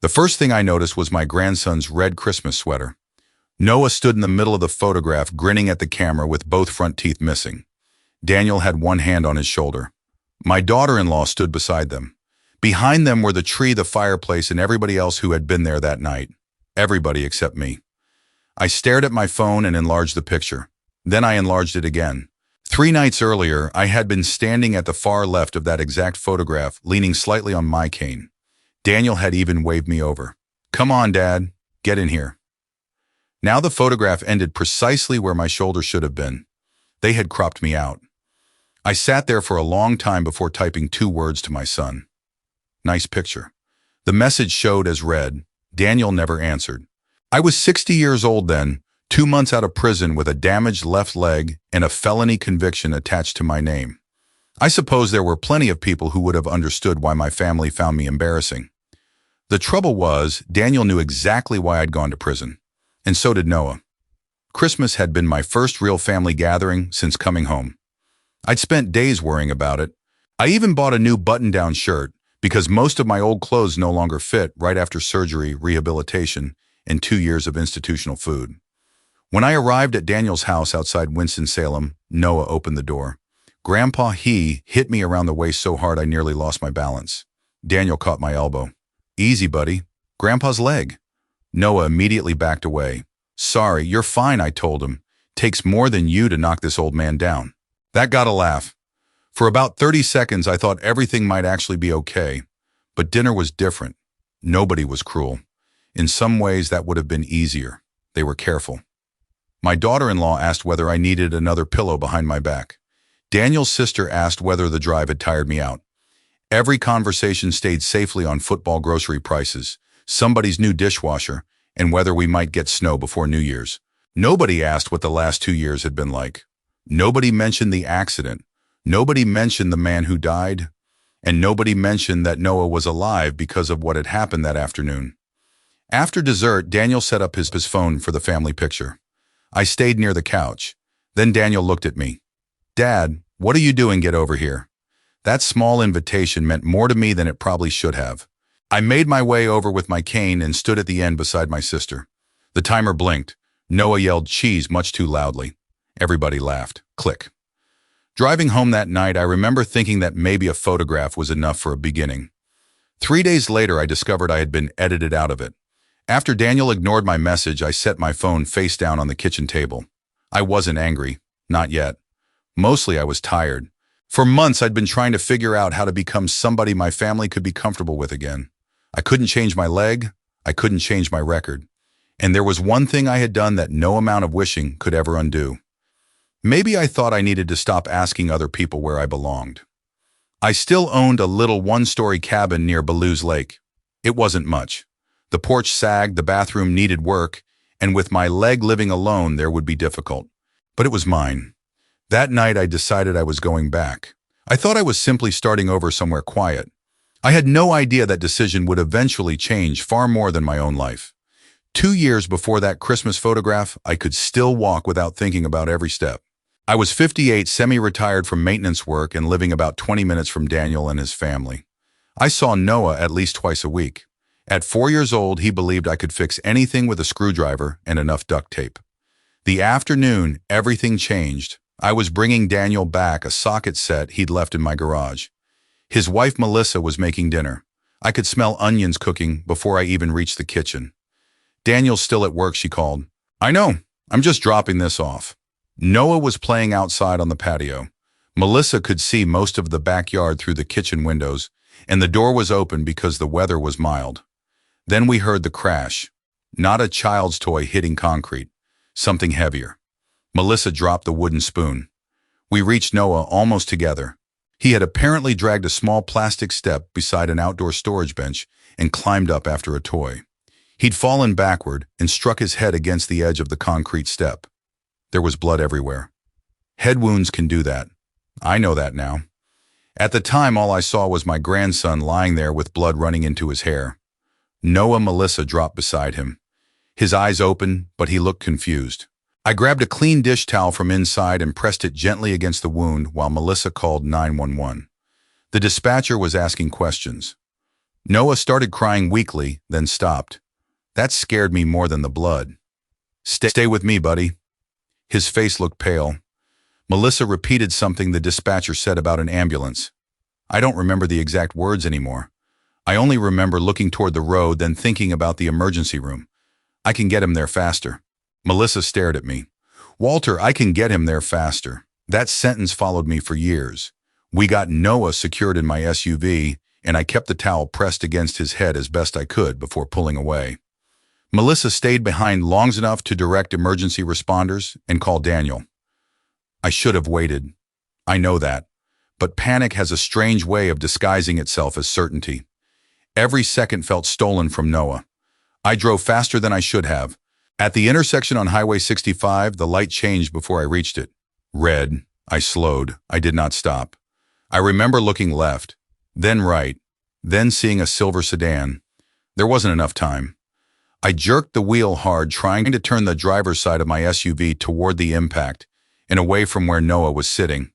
The first thing I noticed was my grandson's red Christmas sweater. Noah stood in the middle of the photograph grinning at the camera with both front teeth missing. Daniel had one hand on his shoulder. My daughter-in-law stood beside them. Behind them were the tree, the fireplace, and everybody else who had been there that night. Everybody except me. I stared at my phone and enlarged the picture. Then I enlarged it again. 3 nights earlier, I had been standing at the far left of that exact photograph, leaning slightly on my cane. Daniel had even waved me over. "Come on, Dad, get in here." Now the photograph ended precisely where my shoulder should have been. They had cropped me out. I sat there for a long time before typing 2 words to my son. "Nice picture." The message showed as read. Daniel never answered. I was 60 years old then, 2 months out of prison with a damaged left leg and a felony conviction attached to my name. I suppose there were plenty of people who would have understood why my family found me embarrassing. The trouble was, Daniel knew exactly why I'd gone to prison, and so did Noah. Christmas had been my first real family gathering since coming home. I'd spent days worrying about it. I even bought a new button-down shirt because most of my old clothes no longer fit right after surgery, rehabilitation, and 2 years of institutional food. When I arrived at Daniel's house outside Winston-Salem, Noah opened the door. Grandpa, he hit me around the waist so hard I nearly lost my balance. Daniel caught my elbow. "Easy, buddy. Grandpa's leg." Noah immediately backed away. "Sorry, you're fine," I told him. "Takes more than you to knock this old man down." That got a laugh. For about 30 seconds, I thought everything might actually be okay. But dinner was different. Nobody was cruel. In some ways, that would have been easier. They were careful. My daughter-in-law asked whether I needed another pillow behind my back. Daniel's sister asked whether the drive had tired me out. Every conversation stayed safely on football grocery prices, somebody's new dishwasher, and whether we might get snow before New Year's. Nobody asked what the last 2 years had been like. Nobody mentioned the accident. Nobody mentioned the man who died. And nobody mentioned that Noah was alive because of what had happened that afternoon. After dessert, Daniel set up his phone for the family picture. I stayed near the couch. Then Daniel looked at me. "Dad, what are you doing? Get over here." That small invitation meant more to me than it probably should have. I made my way over with my cane and stood at the end beside my sister. The timer blinked. Noah yelled cheese much too loudly. Everybody laughed. Click. Driving home that night, I remember thinking that maybe a photograph was enough for a beginning. 3 days later, I discovered I had been edited out of it. After Daniel ignored my message, I set my phone face down on the kitchen table. I wasn't angry. Not yet. Mostly I was tired. For months, I'd been trying to figure out how to become somebody my family could be comfortable with again. I couldn't change my leg. I couldn't change my record. And there was one thing I had done that no amount of wishing could ever undo. Maybe I thought I needed to stop asking other people where I belonged. I still owned a little 1-story cabin near Ballew's Lake. It wasn't much. The porch sagged, the bathroom needed work, and with my leg living alone, there would be difficult. But it was mine. That night, I decided I was going back. I thought I was simply starting over somewhere quiet. I had no idea that decision would eventually change far more than my own life. 2 years before that Christmas photograph, I could still walk without thinking about every step. I was 58, semi-retired from maintenance work and living about 20 minutes from Daniel and his family. I saw Noah at least twice a week. At 4 years old, he believed I could fix anything with a screwdriver and enough duct tape. The afternoon, everything changed. I was bringing Daniel back a socket set he'd left in my garage. His wife Melissa was making dinner. I could smell onions cooking before I even reached the kitchen. "Daniel's still at work," she called. "I know. I'm just dropping this off." Noah was playing outside on the patio. Melissa could see most of the backyard through the kitchen windows, and the door was open because the weather was mild. Then we heard the crash. Not a child's toy hitting concrete. Something heavier. Melissa dropped the wooden spoon. We reached Noah almost together. He had apparently dragged a small plastic step beside an outdoor storage bench and climbed up after a toy. He'd fallen backward and struck his head against the edge of the concrete step. There was blood everywhere. Head wounds can do that. I know that now. At the time, all I saw was my grandson lying there with blood running into his hair. Noah Melissa dropped beside him. His eyes open, but he looked confused. I grabbed a clean dish towel from inside and pressed it gently against the wound while Melissa called 911. The dispatcher was asking questions. Noah started crying weakly, then stopped. That scared me more than the blood. Stay with me, buddy. His face looked pale. Melissa repeated something the dispatcher said about an ambulance. I don't remember the exact words anymore. I only remember looking toward the road, then thinking about the emergency room. I can get him there faster. Melissa stared at me. Walter, I can get him there faster. That sentence followed me for years. We got Noah secured in my SUV, and I kept the towel pressed against his head as best I could before pulling away. Melissa stayed behind long enough to direct emergency responders and call Daniel. I should have waited. I know that. But panic has a strange way of disguising itself as certainty. Every second felt stolen from Noah. I drove faster than I should have. At the intersection on Highway 65, the light changed before I reached it. Red. I slowed. I did not stop. I remember looking left, then right, then seeing a silver sedan. There wasn't enough time. I jerked the wheel hard, trying to turn the driver's side of my SUV toward the impact and away from where Noah was sitting.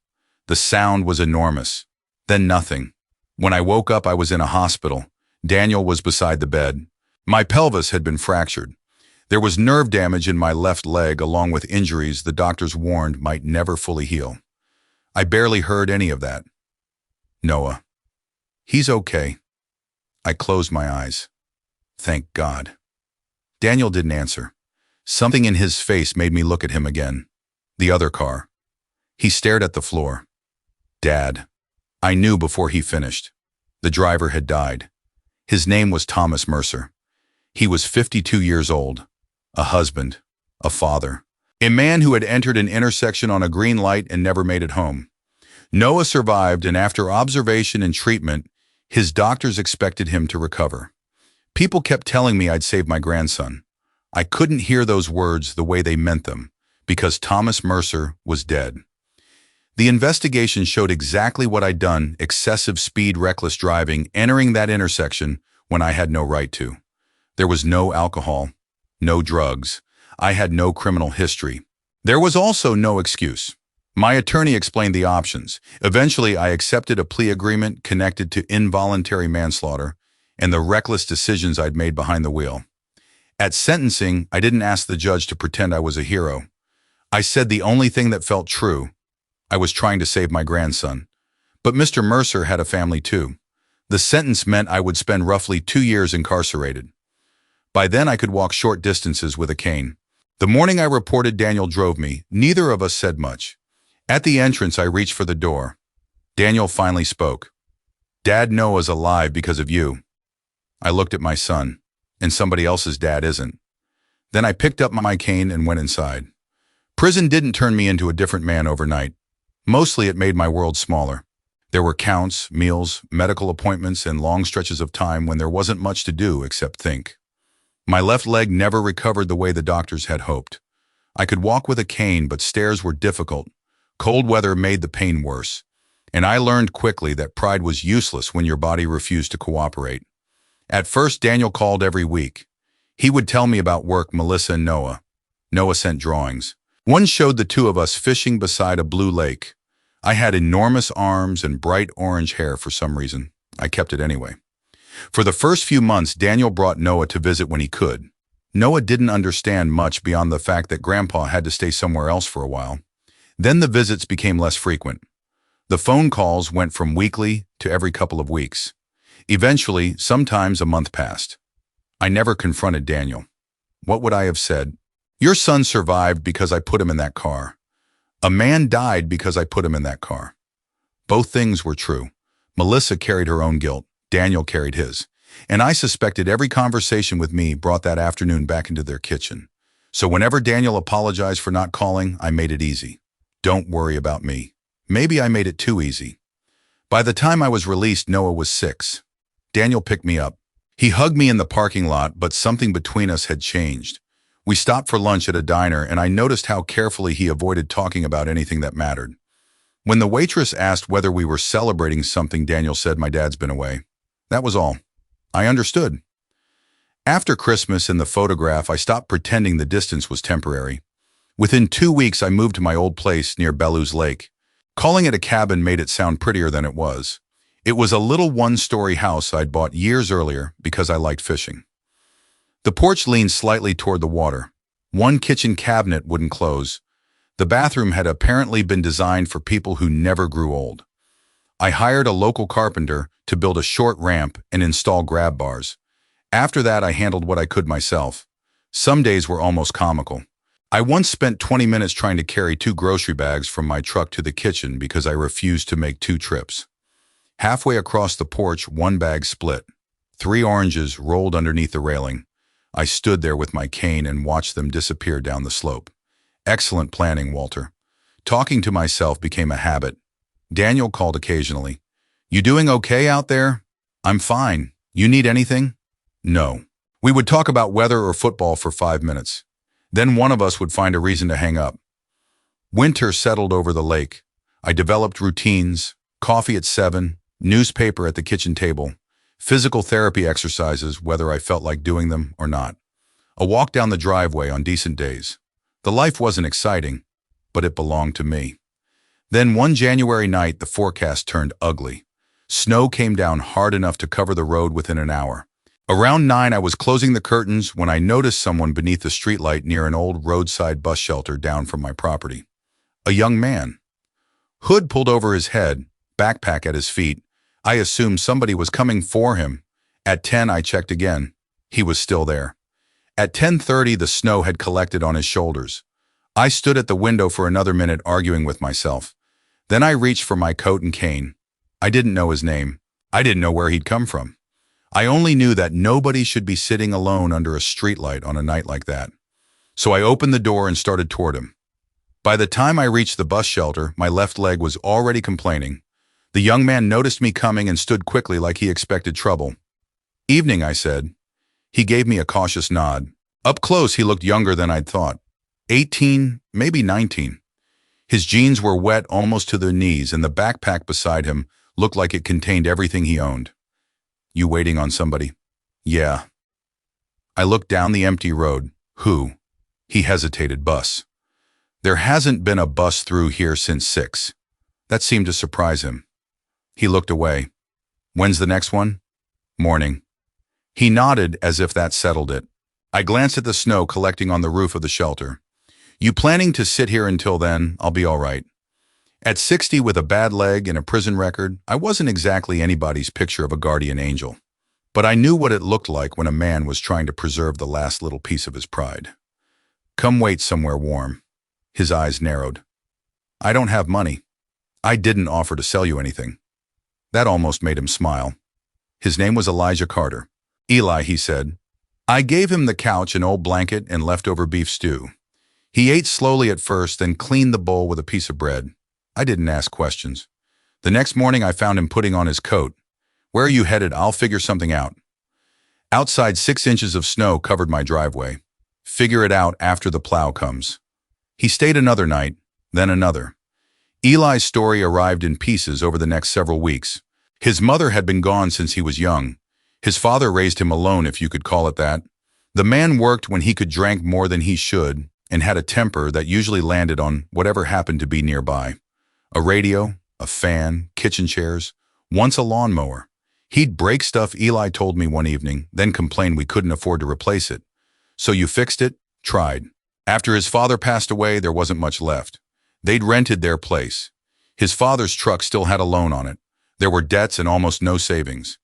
The sound was enormous. Then nothing. When I woke up, I was in a hospital. Daniel was beside the bed. My pelvis had been fractured. There was nerve damage in my left leg, along with injuries the doctors warned might never fully heal. I barely heard any of that. Noah. He's okay. I closed my eyes. Thank God. Daniel didn't answer. Something in his face made me look at him again. The other car. He stared at the floor. Dad. I knew before he finished. The driver had died. His name was Thomas Mercer. He was 52 years old. A husband. A father. A man who had entered an intersection on a green light and never made it home. Noah survived, and after observation and treatment, his doctors expected him to recover. People kept telling me I'd save my grandson. I couldn't hear those words the way they meant them, because Thomas Mercer was dead. The investigation showed exactly what I'd done: excessive speed, reckless driving, entering that intersection when I had no right to. There was no alcohol, no drugs. I had no criminal history. There was also no excuse. My attorney explained the options. Eventually, I accepted a plea agreement connected to involuntary manslaughter and the reckless decisions I'd made behind the wheel. At sentencing, I didn't ask the judge to pretend I was a hero. I said the only thing that felt true. I was trying to save my grandson. But Mr. Mercer had a family too. The sentence meant I would spend roughly 2 years incarcerated. By then, I could walk short distances with a cane. The morning I reported, Daniel drove me. Neither of us said much. At the entrance, I reached for the door. Daniel finally spoke. Dad, Noah's alive because of you. I looked at my son, and somebody else's dad isn't. Then I picked up my cane and went inside. Prison didn't turn me into a different man overnight. Mostly it made my world smaller. There were counts, meals, medical appointments, and long stretches of time when there wasn't much to do except think. My left leg never recovered the way the doctors had hoped. I could walk with a cane, but stairs were difficult. Cold weather made the pain worse. And I learned quickly that pride was useless when your body refused to cooperate. At first, Daniel called every week. He would tell me about work, Melissa and Noah. Noah sent drawings. One showed the two of us fishing beside a blue lake. I had enormous arms and bright orange hair for some reason. I kept it anyway. For the first few months, Daniel brought Noah to visit when he could. Noah didn't understand much beyond the fact that Grandpa had to stay somewhere else for a while. Then the visits became less frequent. The phone calls went from weekly to every couple of weeks. Eventually, sometimes a month passed. I never confronted Daniel. What would I have said? Your son survived because I put him in that car. A man died because I put him in that car. Both things were true. Melissa carried her own guilt. Daniel carried his. And I suspected every conversation with me brought that afternoon back into their kitchen. So whenever Daniel apologized for not calling, I made it easy. Don't worry about me. Maybe I made it too easy. By the time I was released, Noah was 6. Daniel picked me up. He hugged me in the parking lot, but something between us had changed. We stopped for lunch at a diner, and I noticed how carefully he avoided talking about anything that mattered. When the waitress asked whether we were celebrating something, Daniel said, "My dad's been away." That was all. I understood. After Christmas and the photograph, I stopped pretending the distance was temporary. Within 2 weeks, I moved to my old place near Bellows Lake. Calling it a cabin made it sound prettier than it was. It was a little one-story house I'd bought years earlier because I liked fishing. The porch leaned slightly toward the water. One kitchen cabinet wouldn't close. The bathroom had apparently been designed for people who never grew old. I hired a local carpenter to build a short ramp and install grab bars. After that, I handled what I could myself. Some days were almost comical. I once spent 20 minutes trying to carry 2 grocery bags from my truck to the kitchen because I refused to make 2 trips. Halfway across the porch, 1 bag split. 3 oranges rolled underneath the railing. I stood there with my cane and watched them disappear down the slope. Excellent planning, Walter. Talking to myself became a habit. Daniel called occasionally. "You doing okay out there?" "I'm fine. You need anything?" "No." We would talk about weather or football for 5 minutes. Then one of us would find a reason to hang up. Winter settled over the lake. I developed routines: coffee at 7, newspaper at the kitchen table, physical therapy exercises whether I felt like doing them or not, a walk down the driveway on decent days. The life wasn't exciting, but it belonged to me. Then one January night, the forecast turned ugly. Snow came down hard enough to cover the road within an hour. Around 9, I was closing the curtains when I noticed someone beneath the streetlight near an old roadside bus shelter down from my property. A young man. Hood pulled over his head, backpack at his feet. I assumed somebody was coming for him. At 10, I checked again. He was still there. At 10:30, the snow had collected on his shoulders. I stood at the window for another minute arguing with myself. Then I reached for my coat and cane. I didn't know his name. I didn't know where he'd come from. I only knew that nobody should be sitting alone under a streetlight on a night like that. So I opened the door and started toward him. By the time I reached the bus shelter, my left leg was already complaining. The young man noticed me coming and stood quickly like he expected trouble. "Evening," I said. He gave me a cautious nod. Up close, he looked younger than I'd thought. 18, maybe 19. His jeans were wet almost to their knees, and the backpack beside him looked like it contained everything he owned. "You waiting on somebody?" "Yeah." I looked down the empty road. "Who?" He hesitated. "Bus." "There hasn't been a bus through here since 6. That seemed to surprise him. He looked away. "When's the next one?" "Morning." He nodded as if that settled it. I glanced at the snow collecting on the roof of the shelter. "You planning to sit here until then? I'll be all right." At 60 with a bad leg and a prison record, I wasn't exactly anybody's picture of a guardian angel. But I knew what it looked like when a man was trying to preserve the last little piece of his pride. "Come wait somewhere warm." His eyes narrowed. "I don't have money." "I didn't offer to sell you anything." That almost made him smile. His name was Elijah Carter. "Eli," he said. I gave him the couch, an old blanket, and leftover beef stew. He ate slowly at first, then cleaned the bowl with a piece of bread. I didn't ask questions. The next morning I found him putting on his coat. "Where are you headed? I'll figure something out." Outside, 6 inches of snow covered my driveway. "Figure it out after the plow comes." He stayed another night, then another. Eli's story arrived in pieces over the next several weeks. His mother had been gone since he was young. His father raised him alone, if you could call it that. The man worked when he could drank more than he should and had a temper that usually landed on whatever happened to be nearby. A radio, a fan, kitchen chairs, once a lawnmower. He'd break stuff, Eli told me one evening, then complain we couldn't afford to replace it. "So you fixed it?" "Tried." After his father passed away, there wasn't much left. They'd rented their place. His father's truck still had a loan on it. There were debts and almost no savings.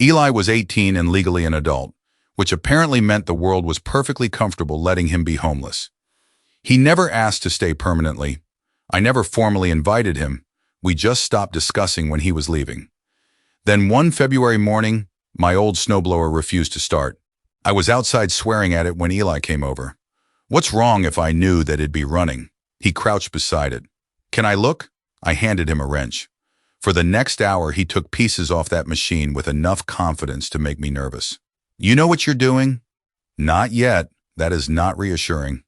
Eli was 18 and legally an adult, which apparently meant the world was perfectly comfortable letting him be homeless. He never asked to stay permanently. I never formally invited him. We just stopped discussing when he was leaving. Then one February morning, my old snowblower refused to start. I was outside swearing at it when Eli came over. "What's wrong?" If I knew that it'd be running. He crouched beside it. "Can I look?" I handed him a wrench. For the next hour, he took pieces off that machine with enough confidence to make me nervous. "You know what you're doing?" "Not yet." That is not reassuring.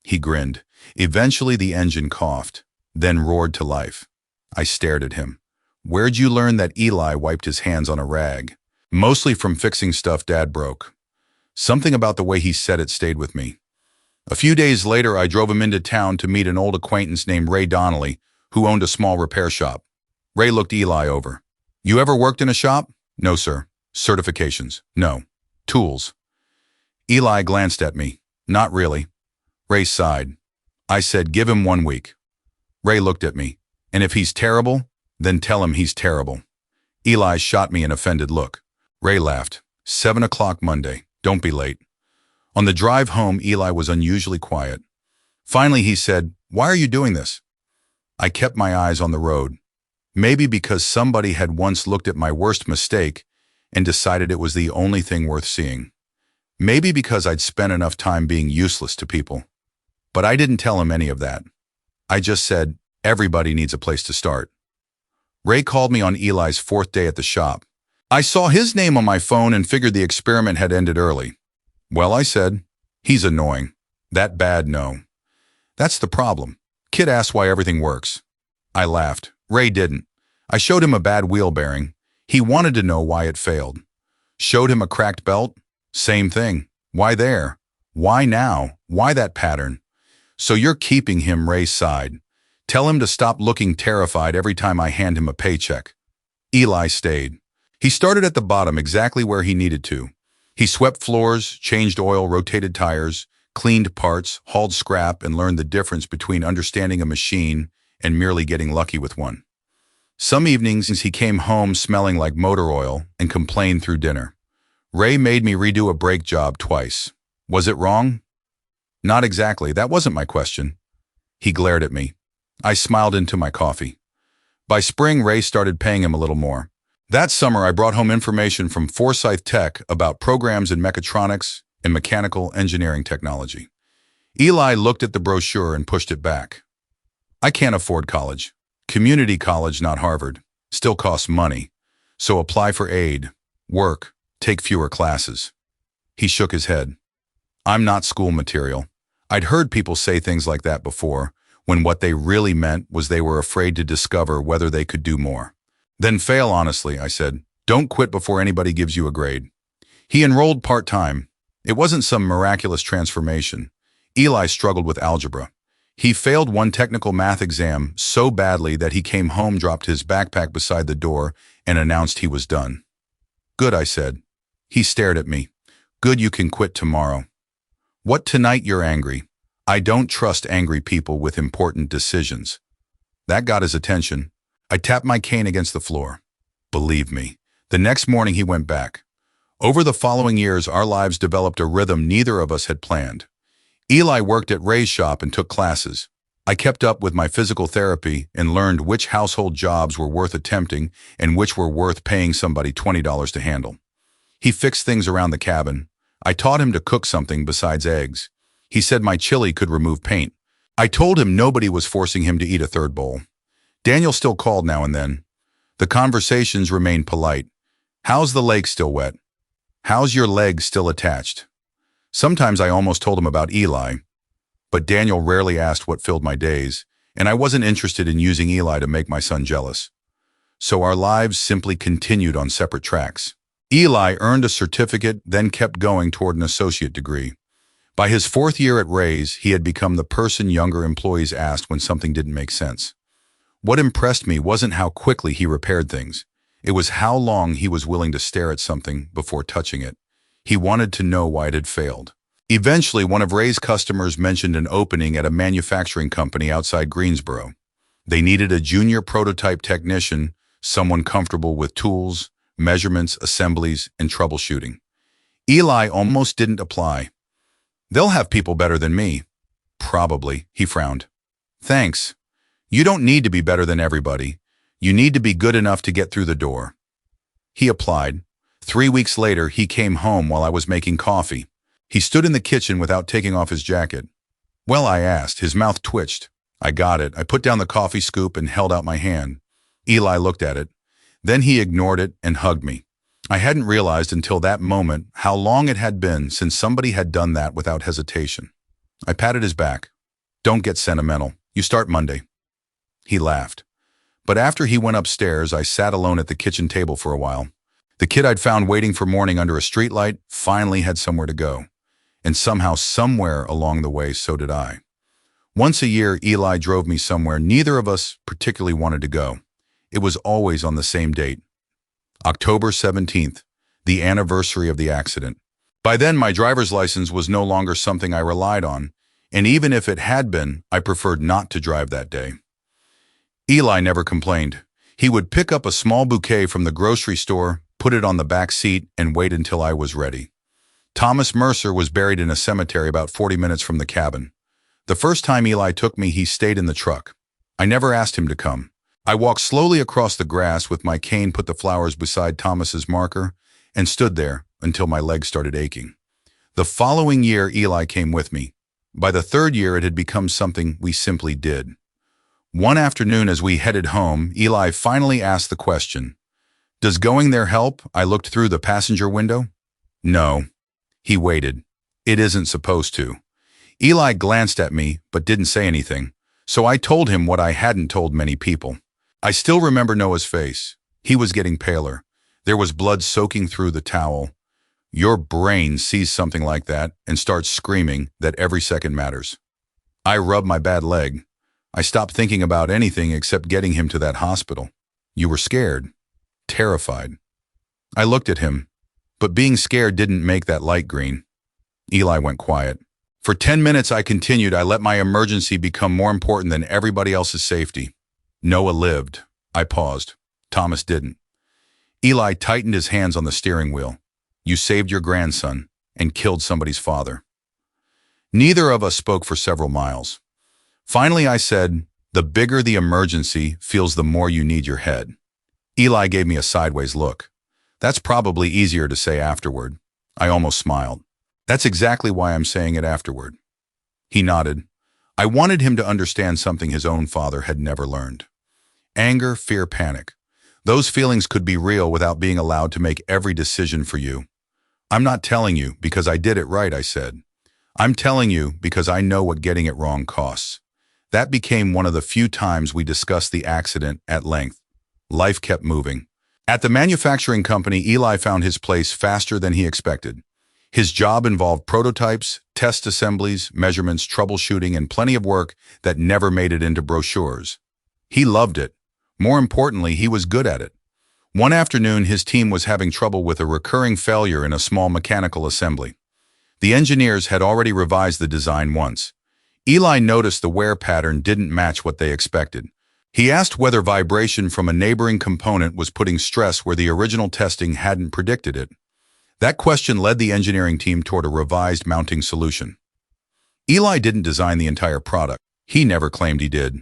He grinned. Eventually the engine coughed, then roared to life. I stared at him. "Where'd you learn that?" Eli wiped his hands on a rag. "Mostly from fixing stuff Dad broke." Something about the way he said it stayed with me. A few days later, I drove him into town to meet an old acquaintance named Ray Donnelly, who owned a small repair shop. Ray looked Eli over. You ever worked in a shop? No, sir. Certifications? No. Tools? Eli glanced at me. Not really. Ray sighed. I said, give him 1 week. Ray looked at me. And if he's terrible, then tell him he's terrible. Eli shot me an offended look. Ray laughed. 7 o'clock Monday. Don't be late. On the drive home, Eli was unusually quiet. Finally, he said, why are you doing this? I kept my eyes on the road. Maybe because somebody had once looked at my worst mistake and decided it was the only thing worth seeing. Maybe because I'd spent enough time being useless to people. But I didn't tell him any of that. I just said, everybody needs a place to start. Ray called me on Eli's 4th day at the shop. I saw his name on my phone and figured the experiment had ended early. Well, I said, he's annoying. That bad, no. That's the problem. Kid asks why everything works. I laughed. Ray didn't. I showed him a bad wheel bearing. He wanted to know why it failed. Showed him a cracked belt. Same thing. Why there? Why now? Why that pattern? So you're keeping him, Ray's side. Tell him to stop looking terrified every time I hand him a paycheck. Eli stayed. He started at the bottom exactly where he needed to. He swept floors, changed oil, rotated tires, cleaned parts, hauled scrap, and learned the difference between understanding a machine and merely getting lucky with one. Some evenings he came home smelling like motor oil and complained through dinner. Ray made me redo a brake job twice. Was it wrong? Not exactly. That wasn't my question. He glared at me. I smiled into my coffee. By spring, Ray started paying him a little more. That summer, I brought home information from Forsyth Tech about programs in mechatronics and mechanical engineering technology. Eli looked at the brochure and pushed it back. I can't afford college. Community college, not Harvard. Still costs money. So apply for aid, work, take fewer classes. He shook his head. I'm not school material. I'd heard people say things like that before, when what they really meant was they were afraid to discover whether they could do more. Then fail honestly, I said. Don't quit before anybody gives you a grade. He enrolled part-time. It wasn't some miraculous transformation. Eli struggled with algebra. He failed one technical math exam so badly that he came home, dropped his backpack beside the door, and announced he was done. Good, I said. He stared at me. Good, you can quit tomorrow. What, tonight you're angry? I don't trust angry people with important decisions. That got his attention. I tapped my cane against the floor. Believe me, the next morning he went back. Over the following years, our lives developed a rhythm neither of us had planned. Eli worked at Ray's shop and took classes. I kept up with my physical therapy and learned which household jobs were worth attempting and which were worth paying somebody $20 to handle. He fixed things around the cabin. I taught him to cook something besides eggs. He said my chili could remove paint. I told him nobody was forcing him to eat a third bowl. Daniel still called now and then. The conversations remained polite. How's the lake still wet? How's your leg still attached? Sometimes I almost told him about Eli, but Daniel rarely asked what filled my days, and I wasn't interested in using Eli to make my son jealous. So our lives simply continued on separate tracks. Eli earned a certificate, then kept going toward an associate degree. By his 4th year at Ray's, he had become the person younger employees asked when something didn't make sense. What impressed me wasn't how quickly he repaired things. It was how long he was willing to stare at something before touching it. He wanted to know why it had failed. Eventually, one of Ray's customers mentioned an opening at a manufacturing company outside Greensboro. They needed a junior prototype technician, someone comfortable with tools, measurements, assemblies, and troubleshooting. Eli almost didn't apply. They'll have people better than me. Probably, he frowned. Thanks. You don't need to be better than everybody. You need to be good enough to get through the door. He applied. 3 weeks later, he came home while I was making coffee. He stood in the kitchen without taking off his jacket. Well, I asked. His mouth twitched. I got it. I put down the coffee scoop and held out my hand. Eli looked at it. Then he ignored it and hugged me. I hadn't realized until that moment how long it had been since somebody had done that without hesitation. I patted his back. Don't get sentimental. You start Monday. He laughed. But after he went upstairs, I sat alone at the kitchen table for a while. The kid I'd found waiting for morning under a streetlight finally had somewhere to go. And somehow, somewhere along the way, so did I. Once a year, Eli drove me somewhere neither of us particularly wanted to go. It was always on the same date, October 17th, the anniversary of the accident. By then, my driver's license was no longer something I relied on, and even if it had been, I preferred not to drive that day. Eli never complained. He would pick up a small bouquet from the grocery store, put it on the back seat, and wait until I was ready. Thomas Mercer was buried in a cemetery about 40 minutes from the cabin. The first time Eli took me, he stayed in the truck. I never asked him to come. I walked slowly across the grass with my cane, put the flowers beside Thomas's marker, and stood there until my legs started aching. The following year, Eli came with me. By the third year, it had become something we simply did. One afternoon as we headed home, Eli finally asked the question, "Does going there help?" I looked through the passenger window. No. He waited. It isn't supposed to. Eli glanced at me, but didn't say anything, so I told him what I hadn't told many people. I still remember Noah's face. He was getting paler. There was blood soaking through the towel. Your brain sees something like that and starts screaming that every second matters. I rubbed my bad leg. I stopped thinking about anything except getting him to that hospital. You were scared. Terrified. I looked at him, but being scared didn't make that light green. Eli went quiet. For 10 minutes I continued. I let my emergency become more important than everybody else's safety. Noah lived. I paused. Thomas didn't. Eli tightened his hands on the steering wheel. You saved your grandson and killed somebody's father. Neither of us spoke for several miles. Finally I said, the bigger the emergency feels, the more you need your head. Eli gave me a sideways look. That's probably easier to say afterward. I almost smiled. That's exactly why I'm saying it afterward. He nodded. I wanted him to understand something his own father had never learned. Anger, fear, panic. Those feelings could be real without being allowed to make every decision for you. I'm not telling you because I did it right, I said. I'm telling you because I know what getting it wrong costs. That became one of the few times we discussed the accident at length. Life kept moving. At the manufacturing company, Eli found his place faster than he expected. His job involved prototypes, test assemblies, measurements, troubleshooting, and plenty of work that never made it into brochures. He loved it. More importantly, he was good at it. One afternoon, his team was having trouble with a recurring failure in a small mechanical assembly. The engineers had already revised the design once. Eli noticed the wear pattern didn't match what they expected. He asked whether vibration from a neighboring component was putting stress where the original testing hadn't predicted it. That question led the engineering team toward a revised mounting solution. Eli didn't design the entire product. He never claimed he did.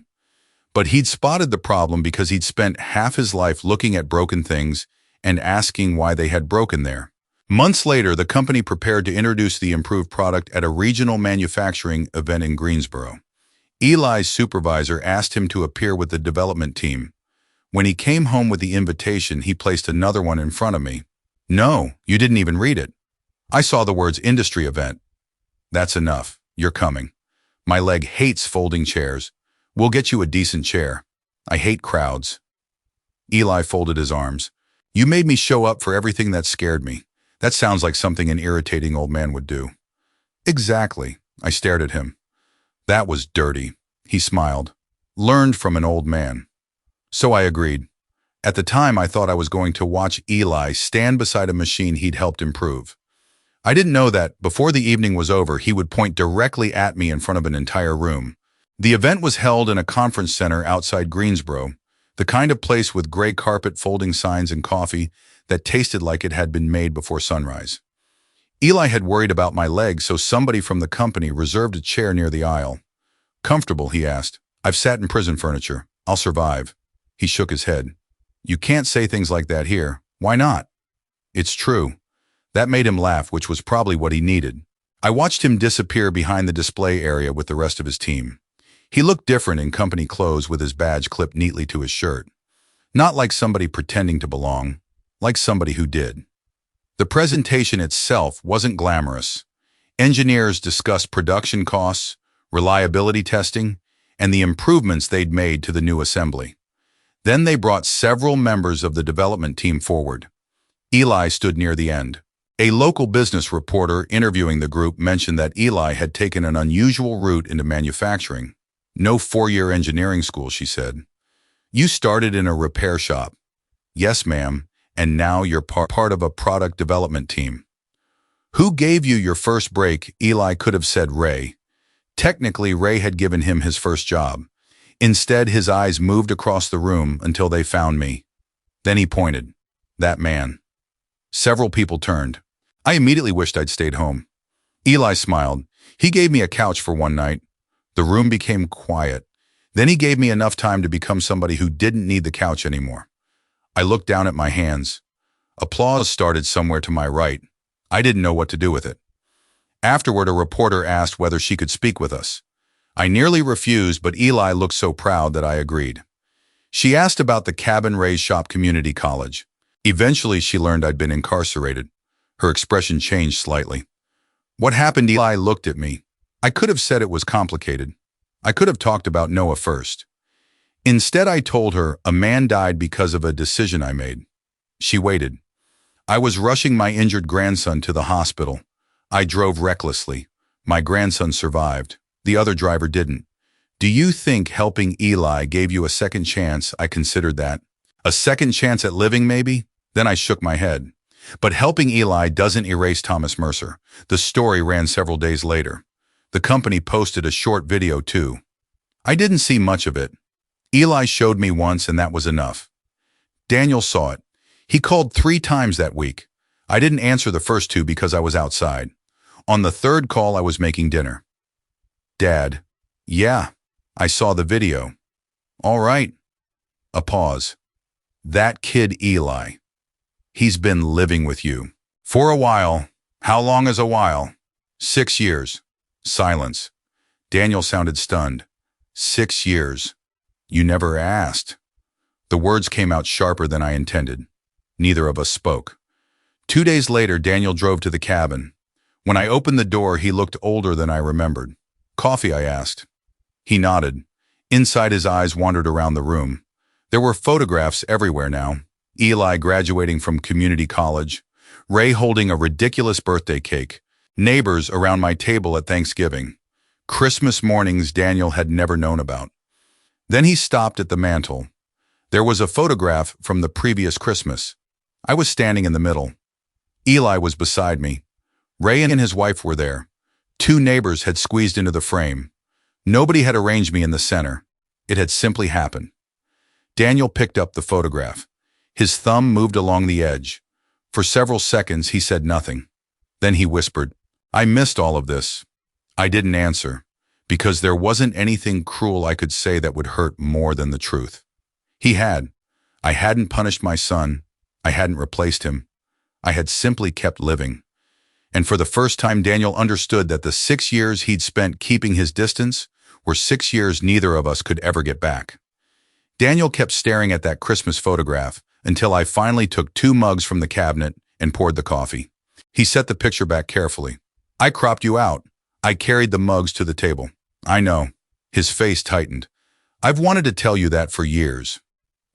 But he'd spotted the problem because he'd spent half his life looking at broken things and asking why they had broken there. Months later, the company prepared to introduce the improved product at a regional manufacturing event in Greensboro. Eli's supervisor asked him to appear with the development team. When he came home with the invitation, he placed another one in front of me. No, you didn't even read it. I saw the words industry event. That's enough. You're coming. My leg hates folding chairs. We'll get you a decent chair. I hate crowds. Eli folded his arms. You made me show up for everything that scared me. That sounds like something an irritating old man would do. Exactly. I stared at him. That was dirty. He smiled. Learned from an old man. So I agreed. At the time, I thought I was going to watch Eli stand beside a machine he'd helped improve. I didn't know that, before the evening was over, he would point directly at me in front of an entire room. The event was held in a conference center outside Greensboro, the kind of place with gray carpet, folding signs, and coffee that tasted like it had been made before sunrise. Eli had worried about my legs, so somebody from the company reserved a chair near the aisle. Comfortable, he asked. I've sat in prison furniture. I'll survive. He shook his head. You can't say things like that here. Why not? It's true. That made him laugh, which was probably what he needed. I watched him disappear behind the display area with the rest of his team. He looked different in company clothes with his badge clipped neatly to his shirt. Not like somebody pretending to belong, like somebody who did. The presentation itself wasn't glamorous. Engineers discussed production costs, reliability testing, and the improvements they'd made to the new assembly. Then they brought several members of the development team forward. Eli stood near the end. A local business reporter interviewing the group mentioned that Eli had taken an unusual route into manufacturing. No four-year engineering school, she said. You started in a repair shop. Yes, ma'am, and now you're part of a product development team. Who gave you your first break? Eli could have said Ray. Technically, Ray had given him his first job. Instead, his eyes moved across the room until they found me. Then he pointed. That man. Several people turned. I immediately wished I'd stayed home. Eli smiled. He gave me a couch for one night. The room became quiet. Then he gave me enough time to become somebody who didn't need the couch anymore. I looked down at my hands. Applause started somewhere to my right. I didn't know what to do with it. Afterward, a reporter asked whether she could speak with us. I nearly refused, but Eli looked so proud that I agreed. She asked about the Cabin Ray's Shop Community College. Eventually, she learned I'd been incarcerated. Her expression changed slightly. What happened? Eli looked at me. I could have said it was complicated. I could have talked about Noah first. Instead, I told her a man died because of a decision I made. She waited. I was rushing my injured grandson to the hospital. I drove recklessly. My grandson survived. The other driver didn't. Do you think helping Eli gave you a second chance? I considered that. A second chance at living, maybe? Then I shook my head. But helping Eli doesn't erase Thomas Mercer. The story ran several days later. The company posted a short video too. I didn't see much of it. Eli showed me once and that was enough. Daniel saw it. He called 3 times that week. I didn't answer the first 2 because I was outside. On the 3rd call, I was making dinner. Dad. Yeah, I saw the video. All right. A pause. That kid Eli. He's been living with you. For a while. How long is a while? 6 years. Silence. Daniel sounded stunned. 6 years. You never asked. The words came out sharper than I intended. Neither of us spoke. 2 days later, Daniel drove to the cabin. When I opened the door, he looked older than I remembered. Coffee, I asked. He nodded. Inside, his eyes wandered around the room. There were photographs everywhere now. Eli graduating from community college. Ray holding a ridiculous birthday cake. Neighbors around my table at Thanksgiving. Christmas mornings Daniel had never known about. Then he stopped at the mantel. There was a photograph from the previous Christmas. I was standing in the middle. Eli was beside me. Ray and his wife were there. 2 neighbors had squeezed into the frame. Nobody had arranged me in the center. It had simply happened. Daniel picked up the photograph. His thumb moved along the edge. For several seconds, he said nothing. Then he whispered, I missed all of this. I didn't answer, because there wasn't anything cruel I could say that would hurt more than the truth. He had. I hadn't punished my son. I hadn't replaced him. I had simply kept living. And for the first time, Daniel understood that the 6 years he'd spent keeping his distance were 6 years neither of us could ever get back. Daniel kept staring at that Christmas photograph until I finally took 2 mugs from the cabinet and poured the coffee. He set the picture back carefully. I cropped you out. I carried the mugs to the table. I know. His face tightened. I've wanted to tell you that for years.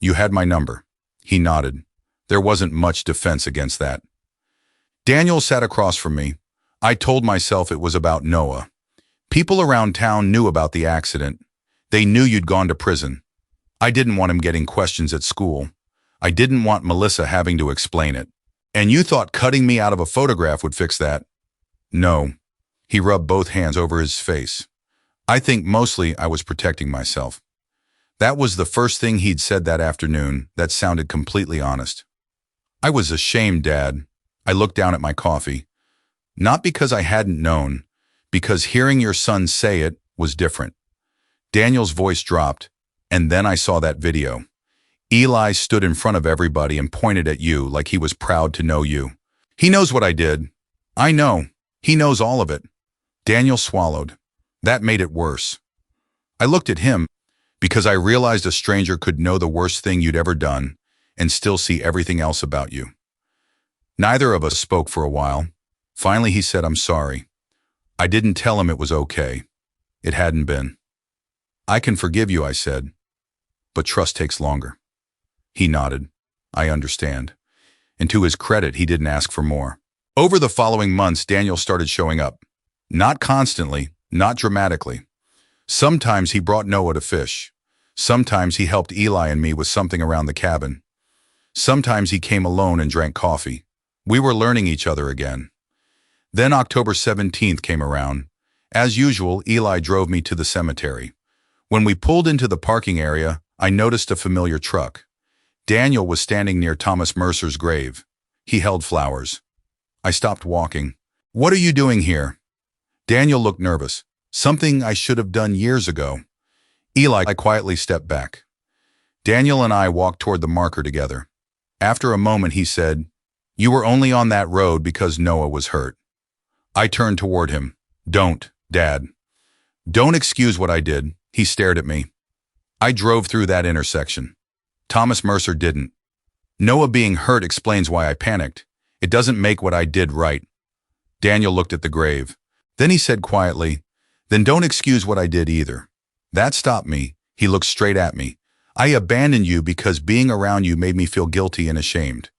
You had my number. He nodded. There wasn't much defense against that. Daniel sat across from me. I told myself it was about Noah. People around town knew about the accident. They knew you'd gone to prison. I didn't want him getting questions at school. I didn't want Melissa having to explain it. And you thought cutting me out of a photograph would fix that? No. He rubbed both hands over his face. I think mostly I was protecting myself. That was the first thing he'd said that afternoon that sounded completely honest. I was ashamed, Dad. I looked down at my coffee. Not because I hadn't known, because hearing your son say it was different. Daniel's voice dropped, and then I saw that video. Eli stood in front of everybody and pointed at you like he was proud to know you. He knows what I did. I know. He knows all of it. Daniel swallowed. That made it worse. I looked at him because I realized a stranger could know the worst thing you'd ever done and still see everything else about you. Neither of us spoke for a while. Finally, he said, I'm sorry. I didn't tell him it was okay. It hadn't been. I can forgive you, I said, but trust takes longer. He nodded. I understand. And to his credit, he didn't ask for more. Over the following months, Daniel started showing up. Not constantly, not dramatically. Sometimes he brought Noah to fish. Sometimes he helped Eli and me with something around the cabin. Sometimes he came alone and drank coffee. We were learning each other again. Then October 17th came around. As usual, Eli drove me to the cemetery. When we pulled into the parking area, I noticed a familiar truck. Daniel was standing near Thomas Mercer's grave. He held flowers. I stopped walking. "What are you doing here?" Daniel looked nervous. "Something I should have done years ago." I quietly stepped back. Daniel and I walked toward the marker together. After a moment, he said, "You were only on that road because Noah was hurt." I turned toward him. "Don't, Dad. Don't excuse what I did." He stared at me. "I drove through that intersection. Thomas Mercer didn't. Noah being hurt explains why I panicked. It doesn't make what I did right." Daniel looked at the grave. Then he said quietly, "Then don't excuse what I did either." That stopped me. He looked straight at me. "I abandoned you because being around you made me feel guilty and ashamed.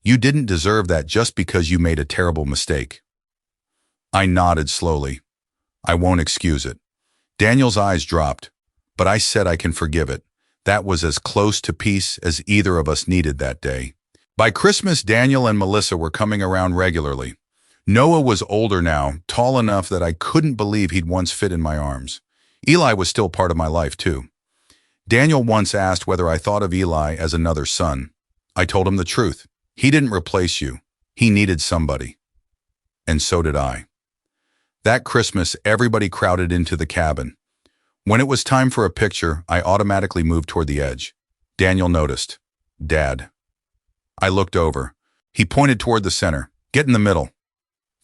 You didn't deserve that just because you made a terrible mistake." I nodded slowly. "I won't excuse it." Daniel's eyes dropped, but I said I can forgive it. That was as close to peace as either of us needed that day. By Christmas, Daniel and Melissa were coming around regularly. Noah was older now, tall enough that I couldn't believe he'd once fit in my arms. Eli was still part of my life, too. Daniel once asked whether I thought of Eli as another son. I told him the truth. He didn't replace you. He needed somebody. And so did I. That Christmas, everybody crowded into the cabin. When it was time for a picture, I automatically moved toward the edge. Daniel noticed. "Dad." I looked over. He pointed toward the center. "Get in the middle."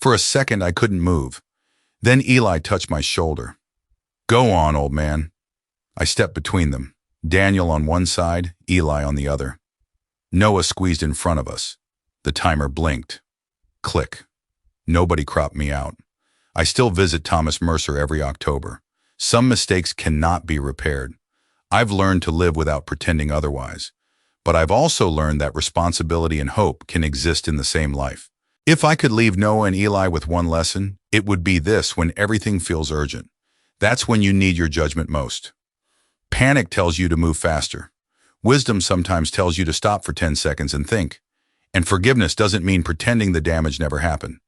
For a second, I couldn't move. Then Eli touched my shoulder. "Go on, old man." I stepped between them. Daniel on one side, Eli on the other. Noah squeezed in front of us. The timer blinked. Click. Nobody cropped me out. I still visit Thomas Mercer every October. Some mistakes cannot be repaired. I've learned to live without pretending otherwise. But I've also learned that responsibility and hope can exist in the same life. If I could leave Noah and Eli with one lesson, it would be this: when everything feels urgent, that's when you need your judgment most. Panic tells you to move faster. Wisdom sometimes tells you to stop for 10 seconds and think. And forgiveness doesn't mean pretending the damage never happened.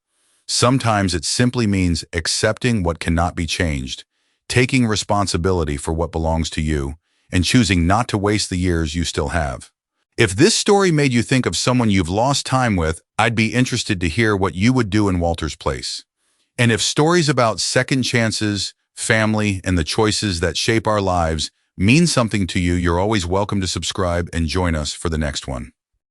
Sometimes it simply means accepting what cannot be changed, taking responsibility for what belongs to you, and choosing not to waste the years you still have. If this story made you think of someone you've lost time with, I'd be interested to hear what you would do in Walter's place. And if stories about second chances, family, and the choices that shape our lives mean something to you, you're always welcome to subscribe and join us for the next one.